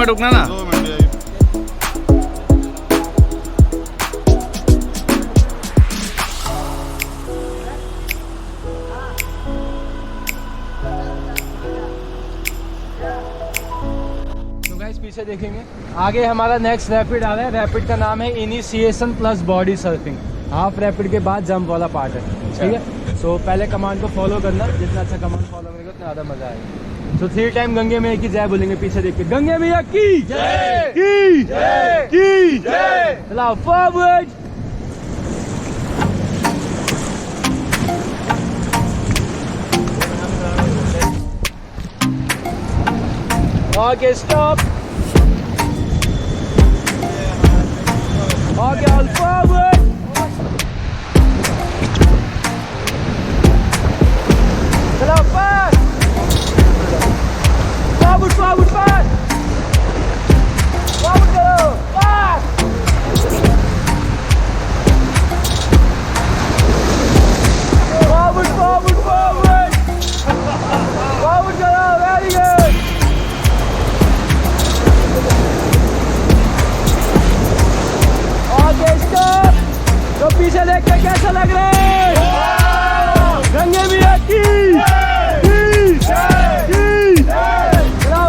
Minute रुकना ना। 2 minute. पीछे देखेंगे आगे हमारा नेक्स्ट रैपिड आ रहा है। रैपिड का नाम है initiation plus body surfing. Half rapid के बाद जंप वाला पार्ट है, ठीक है। सो पहले कमांड को फॉलो करना, जितना अच्छा कमांड फॉलो करेगा उतना ज़्यादा मजा आएगा। सो 3 टाइम गंगे मैया की जय बोलेंगे, पीछे देख के गंगे मैया की जय, की जय, की जय। चलाओ forward, okay stop, okay all forward, चलो fast, forward forward fast, forward करो fast, forward forward forward, forward करो, वेरी गुड। Okay stop. तो पीछे देख के कैसा लग रहा है? गंगे मैया की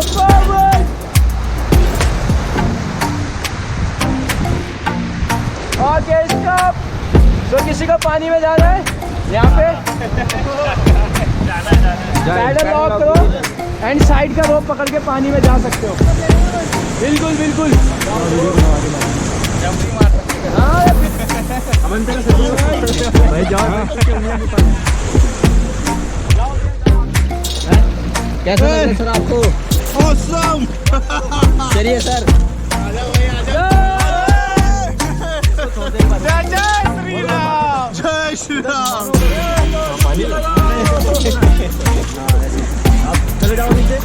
फॉरवर्ड, ओके स्टॉप। तो किसी को पानी में जाना है यहाँ पे पैडल लॉक करो एंड साइड का रोप पकड़ के पानी में जा सकते हो। बिल्कुल बिल्कुल, हाँ भाई जाओ। कैसा लग रहा है सर आपको? Awesome! चलिए सर, जय श्री राम। चले जाओ नीचे।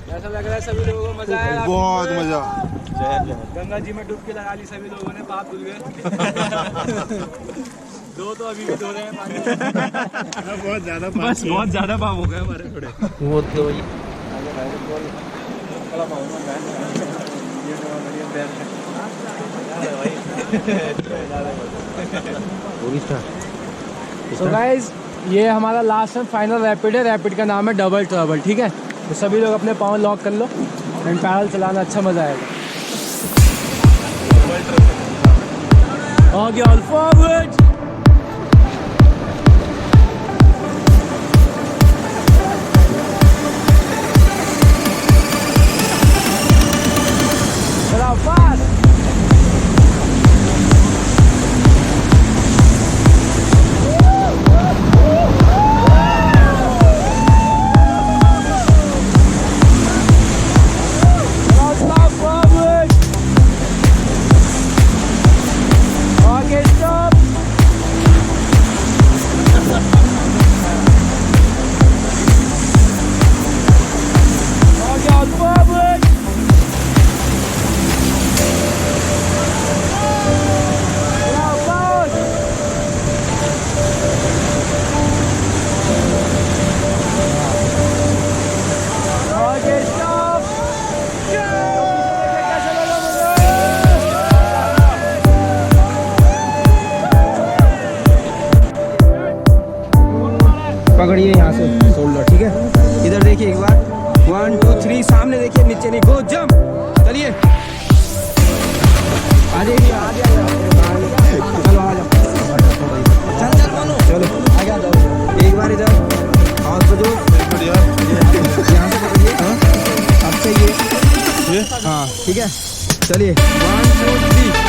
ऐसा लग रहा है सभी लोगों को मजा आया? बहुत मजा। गंगा जी में डुबकी लगा ली सभी लोगों ने, पाप धुल गए। दो तो अभी भी धो रहे हैं पानी में। बहुत ज्यादा बस बहुत ज्यादा पाप हो गए हमारे थोड़े। वो तो वही तो गाइस, ये हमारा लास्ट एंड फाइनल रैपिड है। रैपिड का नाम है डबल ट्रबल, ठीक है। तो सभी लोग अपने पाँव लॉक कर लो एंड पैडल चलाना, अच्छा मजा आएगा। आगे ऑल फॉरवर्ड, चलाओ फास्ट, पकड़िए यहाँ से शोल्डर, ठीक है। इधर देखिए एक बार, 1 2 3, सामने देखिए, नीचे नहीं, गो जंप। चलिए आगे चलो, आ जाओ, चल चल बोलो, चलो आगे आ जाओ। एक बार इधर और तो जो यहाँ से पकड़िए, अब से ये हाँ ठीक है। चलिए 1 2 3